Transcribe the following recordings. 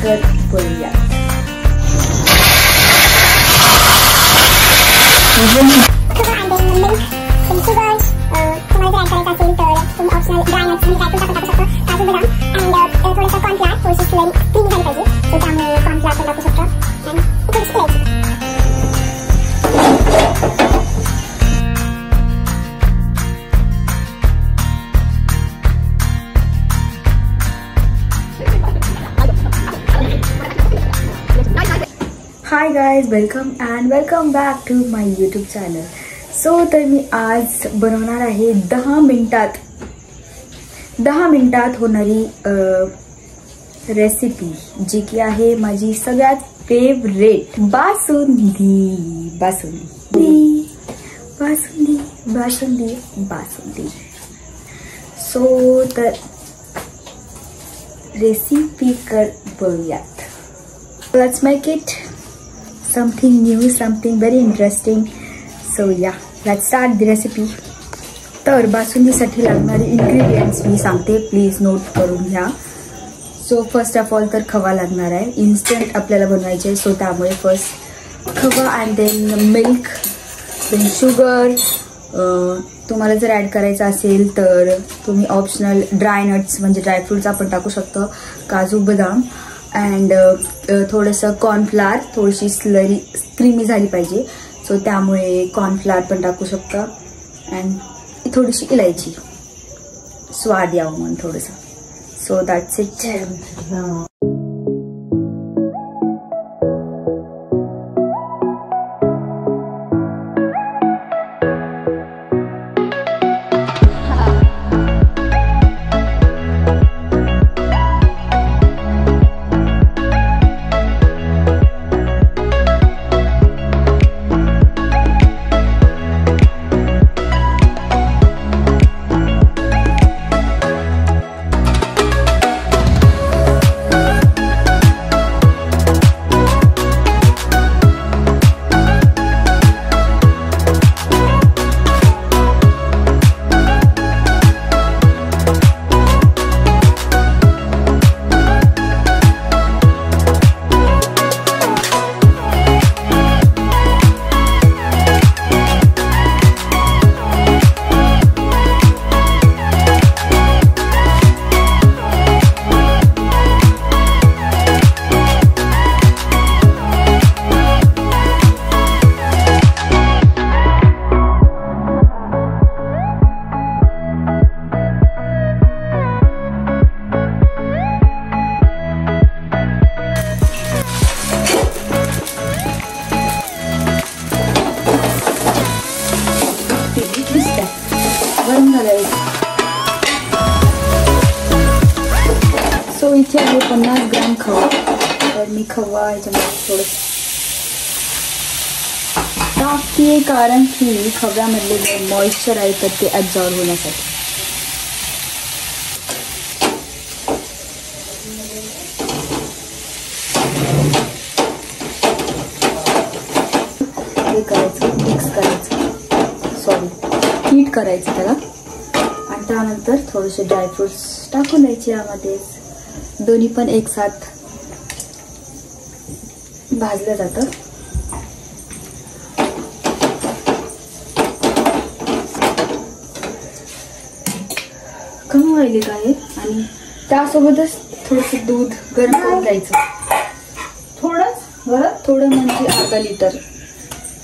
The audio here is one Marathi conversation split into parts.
स्पीकर बोलूया। Hi guys, welcome back to my YouTube channel. So तर मी आज बनवणार आहे 10 मिनिटात होणारी रेसिपी, जी की आहे माझी सगळ्यात फेवरेट बासुंदी। सो तर रेसिपी कर बघूयात। Let's make it something new, something very interesting. So yeah, let's start the recipe. तर बासुंदीसाठी लागणारे इंग्रेडिएंट्स मी सांगते, प्लीज नोट करून घ्या। सो फर्स्ट ऑफ ऑल तर खवा लागणार आहे, इन्स्टंट आपल्याला बनवायचे, सो त्यामुळे फर्स्ट खवा and then milk, then sugar. तुम्हाला जर ॲड करायचं असेल तर तुम्ही ऑप्शनल ड्राय नट्स म्हणजे ड्रायफ्रुट्स आपण टाकू शकतो, काजू बदाम, अँड थोडंसं कॉर्नफ्लावर, थोडीशी स्लरी क्रीमी झाली पाहिजे, सो त्यामुळे कॉर्नफ्लावर पण टाकू शकता, अँड थोडीशी इलायची स्वाद यावं म्हणून थोडंसं। So that's it. सो इथे आहे 50 ग्रॅम खवा, तर मी खवा याच्यामध्ये थोडं टाकते, कारण की खव्यामधले जे मॉइश्चर आहे तर ते ॲब्झॉर्ब होण्यासाठी। हे करायचं, मिक्स करायचं, हीट करायचं त्याला, आणि त्यानंतर थोडेसे ड्रायफ्रुट्स टाकून द्यायचे यामध्ये, दोन्ही पण एक साथ भाजलं जातं। कमी व्हायले काय, आणि त्यासोबतच थोडंसं दूध गरम करून घ्यायचं, थोडं म्हणजे अर्धा लिटर।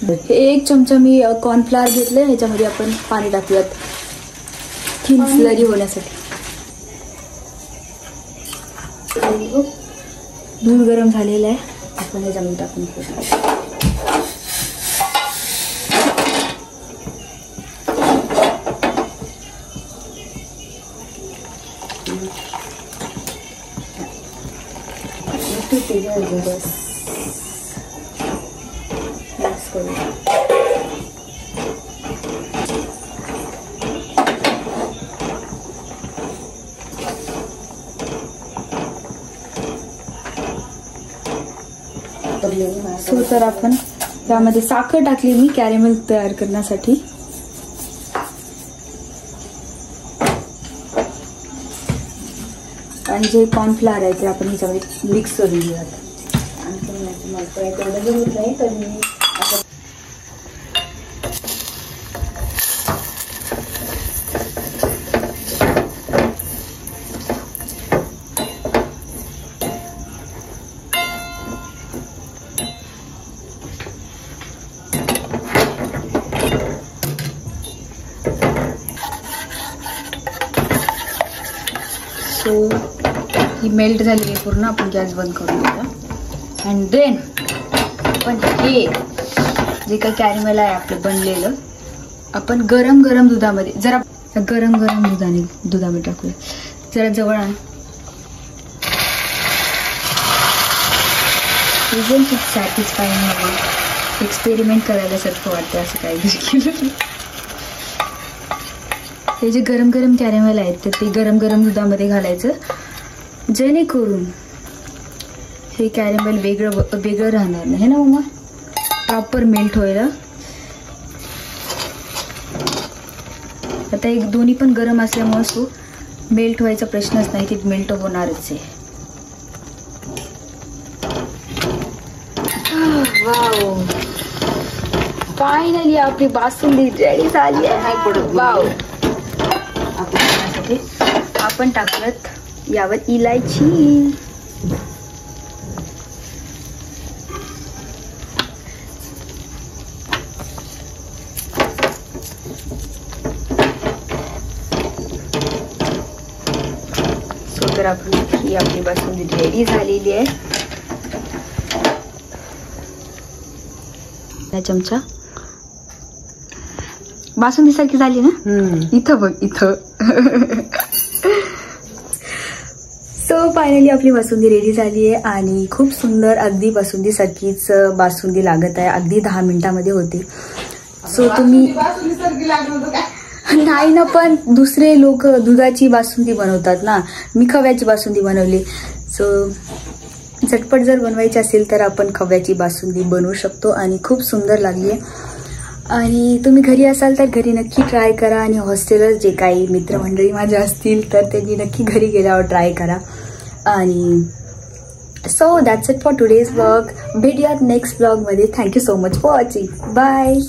हे 1 चमचा मी कॉर्नफ्लावर घेतले, ह्याच्यामध्ये आपण पाणी टाकूयात थिन स्लरी होण्यासाठी। दूध गरम झालेलं आहे, आपण ह्याच्यामध्ये टाकून घेऊ। मिक्स करू। सो तर आपण त्यामध्ये साखर टाकली मी कॅरेमेल तयार करण्यासाठी। आणि जे कॉर्नफ्लॉवर आहे ते आपण ह्याच्यामध्ये मिक्स करून घेऊयात. आणि मला तेवढं जमत नाही तर मी आता ही मेल्ट झाली आहे पूर्ण. आपण गॅस बंद करून देऊया. अँड देन आपण हे जे काही कॅरमेल आहे आपलं बनलेलं आपण गरम गरम दुधामध्ये जरा गरम गरम दुधामध्ये टाकूया. जरा जवळ आण. इजंट इट सॅटिस्फाईंग हवं एक्सपेरिमेंट करायला सारखं वाटतं असं काहीतरी केलं. हे जे गरम गरम कॅरेमेल आहेत तर ते गरम गरम दुधामध्ये घालायचं जेणेकरून हे कॅरेमेल वेगळं राहणार नाही ना मम्मा. प्रॉपर मेल्ट व्हायला. आता एक दोन्ही पण गरम असल्यामुळे सो मेल्ट व्हायचा प्रश्नच नाही. ते मेल्ट होणारच आहे. वाव फायनली आपली बासुंदी रेडी झाली आहे. वाव आपण टाकलत यावर इलायची. तर ही आपली बासुंदी रेडी झालेली आहे. चमचा बासुंदी सारखी झाली ना. इथं बघ इथं. सो फायनली आपली बासुंदी रेडी झाली आहे आणि खूप सुंदर अगदी बासुंदी सारखीच बासुंदी लागत आहे. अगदी 10 मिनिटांमध्ये होती. सो तुम्ही नाही ना पण दुसरे लोक दुधाची बासुंदी बनवतात ना. मी खव्याची बासुंदी बनवली. सो झटपट जर बनवायची असेल तर आपण खव्याची बासुंदी बनवू शकतो आणि खूप सुंदर लागली आहे. आणि तुम्ही घरी असाल तर घरी नक्की ट्राय करा. आणि हॉस्टेलर जे काही मित्रमंडळी माझे असतील तर त्यांनी नक्की घरी गेल्यावर ट्राय करा. आणि so that's it for today's vlog. भेटूयात नेक्स्ट व्लॉगमध्ये. Thank you so much for watching. Bye.